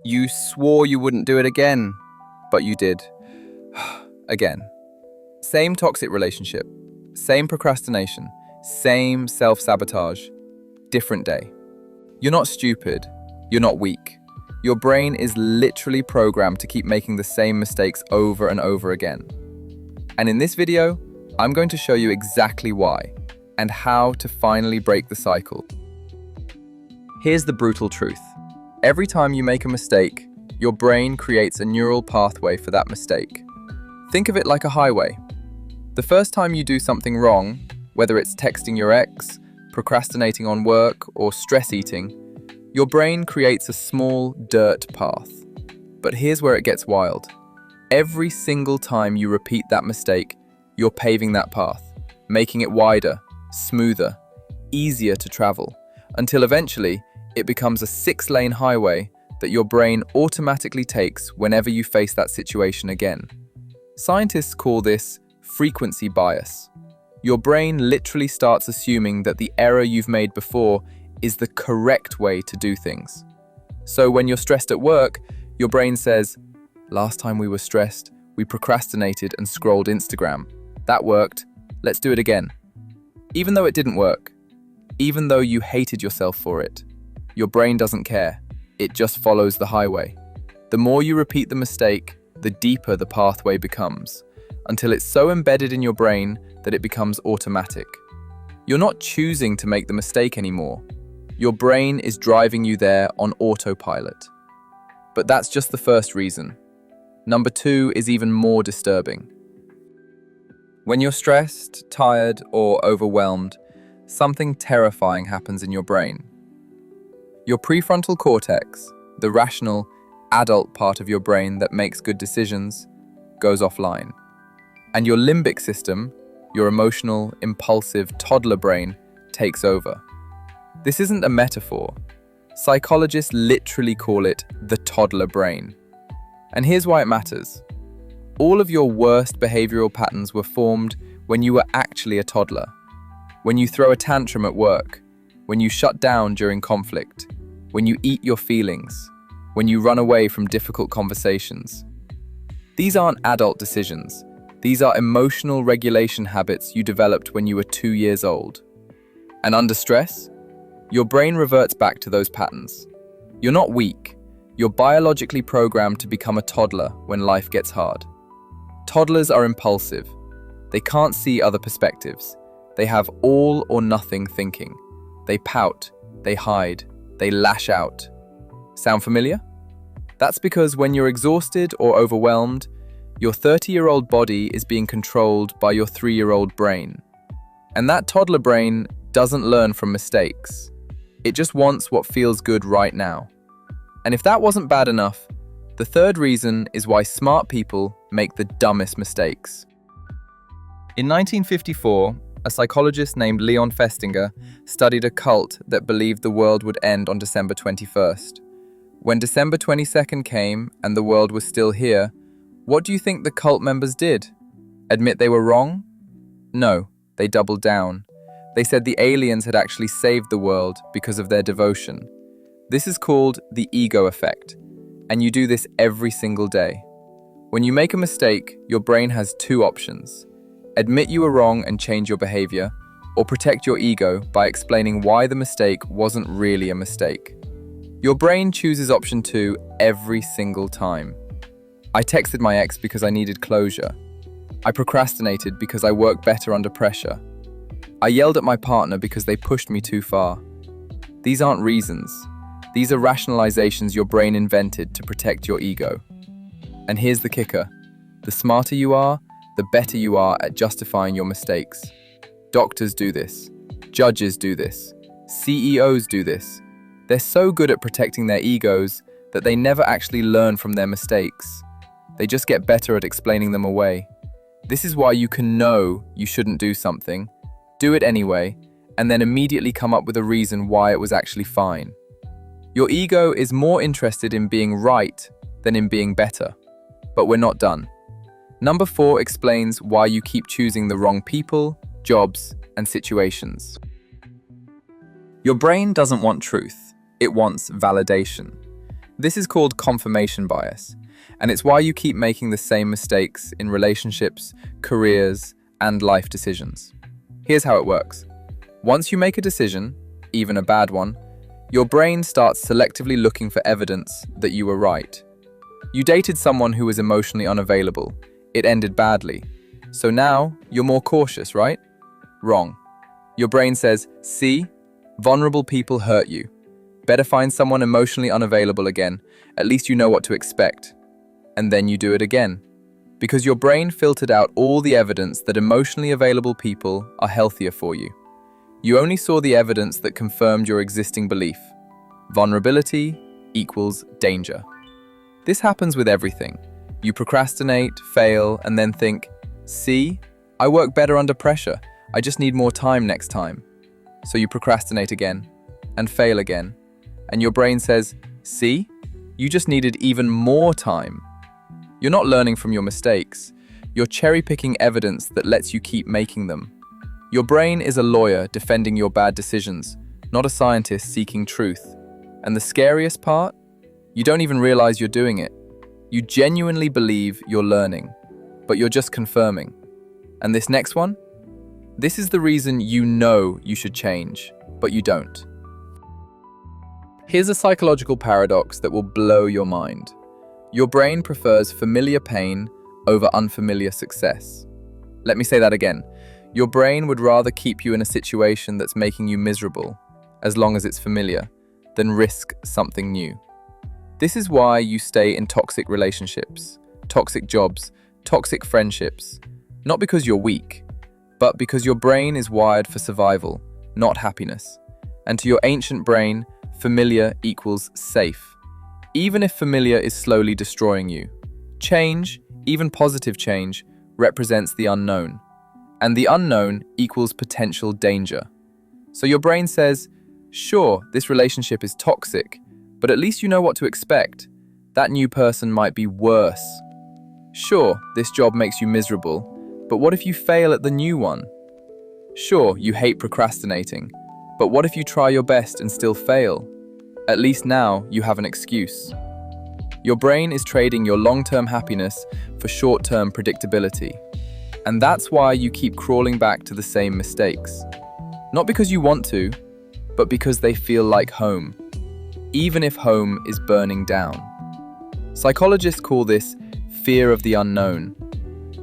You swore you wouldn't do it again, but you did. Again. Same toxic relationship, same procrastination, same self-sabotage, different day. You're not stupid, you're not weak. Your brain is literally programmed to keep making the same mistakes over and over again. And in this video, I'm going to show you exactly why and how to finally break the cycle. Here's the brutal truth. Every time you make a mistake, your brain creates a neural pathway for that mistake. Think of it like a highway. The first time you do something wrong, whether it's texting your ex, procrastinating on work, or stress eating, your brain creates a small dirt path. But here's where it gets wild. Every single time you repeat that mistake, you're paving that path, making it wider, smoother, easier to travel, until eventually it becomes a 6-lane highway that your brain automatically takes whenever you face that situation again. Scientists call this frequency bias. Your brain literally starts assuming that the error you've made before is the correct way to do things. So when you're stressed at work, your brain says, "Last time we were stressed, we procrastinated and scrolled Instagram. That worked, let's do it again." Even though it didn't work, even though you hated yourself for it, your brain doesn't care. It just follows the highway. The more you repeat the mistake, the deeper the pathway becomes, until it's so embedded in your brain that it becomes automatic. You're not choosing to make the mistake anymore. Your brain is driving you there on autopilot. But that's just the first reason. Number 2 is even more disturbing. When you're stressed, tired, or overwhelmed, something terrifying happens in your brain. Your prefrontal cortex, the rational, adult part of your brain that makes good decisions, goes offline. And your limbic system, your emotional, impulsive toddler brain, takes over. This isn't a metaphor. Psychologists literally call it the toddler brain. And here's why it matters. All of your worst behavioral patterns were formed when you were actually a toddler. When you throw a tantrum at work, when you shut down during conflict, when you eat your feelings, when you run away from difficult conversations. These aren't adult decisions. These are emotional regulation habits you developed when you were 2 years old. And under stress, your brain reverts back to those patterns. You're not weak. You're biologically programmed to become a toddler when life gets hard. Toddlers are impulsive. They can't see other perspectives. They have all or nothing thinking. They pout, they hide, they lash out. Sound familiar? That's because when you're exhausted or overwhelmed, your 30-year-old body is being controlled by your 3-year-old brain. And that toddler brain doesn't learn from mistakes. It just wants what feels good right now. And if that wasn't bad enough, the third reason is why smart people make the dumbest mistakes. In 1954, a psychologist named Leon Festinger studied a cult that believed the world would end on December 21st. When December 22nd came and the world was still here, what do you think the cult members did? Admit they were wrong? No, they doubled down. They said the aliens had actually saved the world because of their devotion. This is called the ego effect, and you do this every single day. When you make a mistake, your brain has 2 options. Admit you were wrong and change your behavior, or protect your ego by explaining why the mistake wasn't really a mistake. Your brain chooses option 2 every single time. I texted my ex because I needed closure. I procrastinated because I work better under pressure. I yelled at my partner because they pushed me too far. These aren't reasons. These are rationalizations your brain invented to protect your ego. And here's the kicker. The smarter you are, the better you are at justifying your mistakes. Doctors do this. Judges do this. CEOs do this. They're so good at protecting their egos that they never actually learn from their mistakes. They just get better at explaining them away. This is why you can know you shouldn't do something, do it anyway, and then immediately come up with a reason why it was actually fine. Your ego is more interested in being right than in being better. But we're not done. Number 4 explains why you keep choosing the wrong people, jobs, and situations. Your brain doesn't want truth. It wants validation. This is called confirmation bias, and it's why you keep making the same mistakes in relationships, careers, and life decisions. Here's how it works. Once you make a decision, even a bad one, your brain starts selectively looking for evidence that you were right. You dated someone who was emotionally unavailable. It ended badly. So now, you're more cautious, right? Wrong. Your brain says, see, vulnerable people hurt you. Better find someone emotionally unavailable again. At least you know what to expect. And then you do it again. Because your brain filtered out all the evidence that emotionally available people are healthier for you. You only saw the evidence that confirmed your existing belief. Vulnerability equals danger. This happens with everything. You procrastinate, fail, and then think, see, I work better under pressure. I just need more time next time. So you procrastinate again, and fail again. And your brain says, see, you just needed even more time. You're not learning from your mistakes. You're cherry-picking evidence that lets you keep making them. Your brain is a lawyer defending your bad decisions, not a scientist seeking truth. And the scariest part? You don't even realize you're doing it. You genuinely believe you're learning, but you're just confirming. And this next one? This is the reason you know you should change, but you don't. Here's a psychological paradox that will blow your mind. Your brain prefers familiar pain over unfamiliar success. Let me say that again. Your brain would rather keep you in a situation that's making you miserable, as long as it's familiar, than risk something new. This is why you stay in toxic relationships, toxic jobs, toxic friendships, not because you're weak, but because your brain is wired for survival, not happiness. And to your ancient brain, familiar equals safe, even if familiar is slowly destroying you. Change, even positive change, represents the unknown, and the unknown equals potential danger. So your brain says, sure, this relationship is toxic, but at least you know what to expect. That new person might be worse. Sure, this job makes you miserable, but what if you fail at the new one? Sure, you hate procrastinating, but what if you try your best and still fail? At least now you have an excuse. Your brain is trading your long-term happiness for short-term predictability. And that's why you keep crawling back to the same mistakes. Not because you want to, but because they feel like home, even if home is burning down. Psychologists call this fear of the unknown,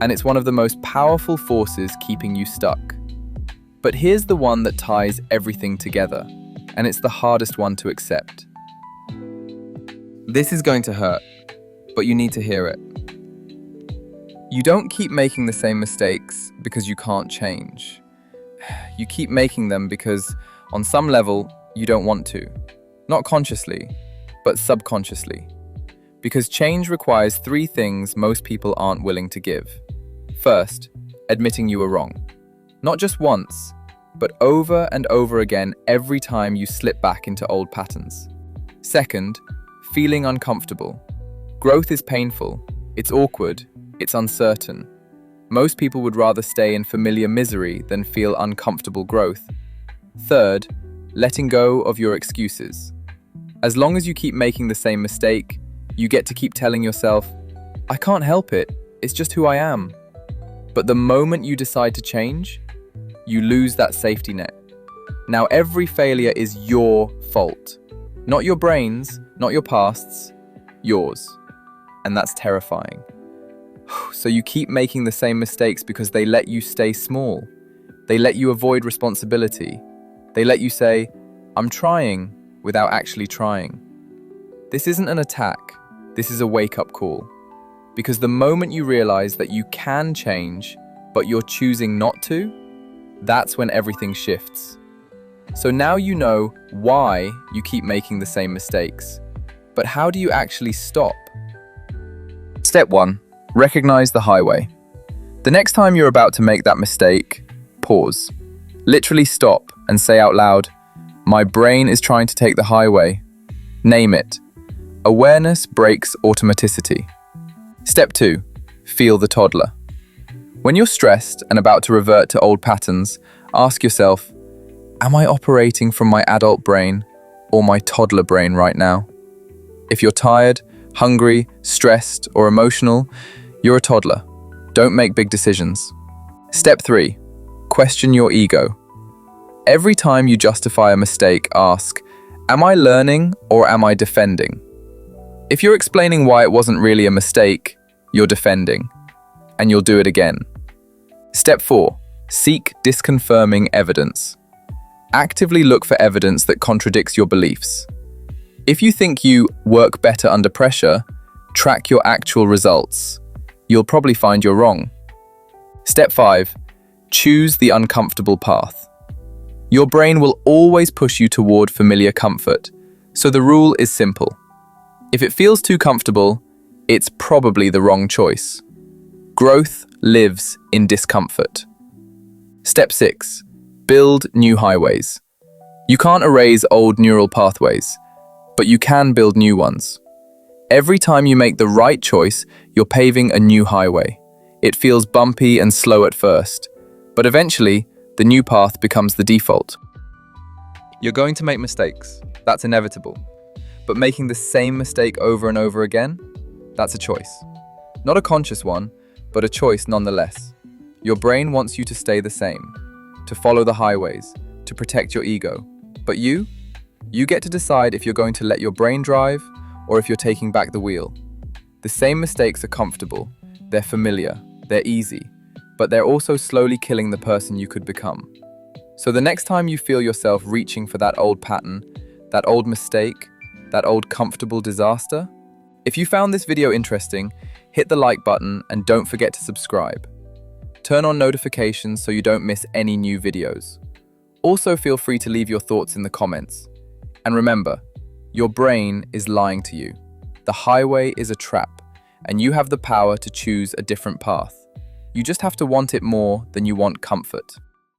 and it's one of the most powerful forces keeping you stuck. But here's the one that ties everything together, and it's the hardest one to accept. This is going to hurt, but you need to hear it. You don't keep making the same mistakes because you can't change. You keep making them because, on some level, you don't want to. Not consciously, but subconsciously. Because change requires 3 things most people aren't willing to give. First, admitting you were wrong. Not just once, but over and over again every time you slip back into old patterns. Second, feeling uncomfortable. Growth is painful, it's awkward, it's uncertain. Most people would rather stay in familiar misery than feel uncomfortable growth. Third, letting go of your excuses. As long as you keep making the same mistake, you get to keep telling yourself, I can't help it, it's just who I am. But the moment you decide to change, you lose that safety net. Now every failure is your fault. Not your brain's, not your past's, yours. And that's terrifying. So you keep making the same mistakes because they let you stay small. They let you avoid responsibility. They let you say, I'm trying, without actually trying. This isn't an attack, this is a wake-up call. Because the moment you realize that you can change, but you're choosing not to, that's when everything shifts. So now you know why you keep making the same mistakes. But how do you actually stop? Step 1. Recognize the highway. The next time you're about to make that mistake, pause. Literally stop and say out loud, my brain is trying to take the highway. Name it. Awareness breaks automaticity. Step 2. Feel the toddler. When you're stressed and about to revert to old patterns, ask yourself, am I operating from my adult brain or my toddler brain right now? If you're tired, hungry, stressed, or emotional, you're a toddler. Don't make big decisions. Step 3. Question your ego. Every time you justify a mistake, ask, am I learning or am I defending? If you're explaining why it wasn't really a mistake, you're defending, and you'll do it again. Step 4. Seek disconfirming evidence. Actively look for evidence that contradicts your beliefs. If you think you work better under pressure, track your actual results. You'll probably find you're wrong. Step 5. Choose the uncomfortable path. Your brain will always push you toward familiar comfort, so the rule is simple. If it feels too comfortable, it's probably the wrong choice. Growth lives in discomfort. Step 6. Build new highways. You can't erase old neural pathways, but you can build new ones. Every time you make the right choice, you're paving a new highway. It feels bumpy and slow at first, but eventually, the new path becomes the default. You're going to make mistakes. That's inevitable. But making the same mistake over and over again, that's a choice. Not a conscious one, but a choice nonetheless. Your brain wants you to stay the same, to follow the highways, to protect your ego. But you get to decide if you're going to let your brain drive or if you're taking back the wheel. The same mistakes are comfortable, they're familiar, they're easy, but they're also slowly killing the person you could become. So the next time you feel yourself reaching for that old pattern, that old mistake, that old comfortable disaster, if you found this video interesting, hit the like button and don't forget to subscribe. Turn on notifications so you don't miss any new videos. Also feel free to leave your thoughts in the comments. And remember, your brain is lying to you. The highway is a trap, and you have the power to choose a different path. You just have to want it more than you want comfort.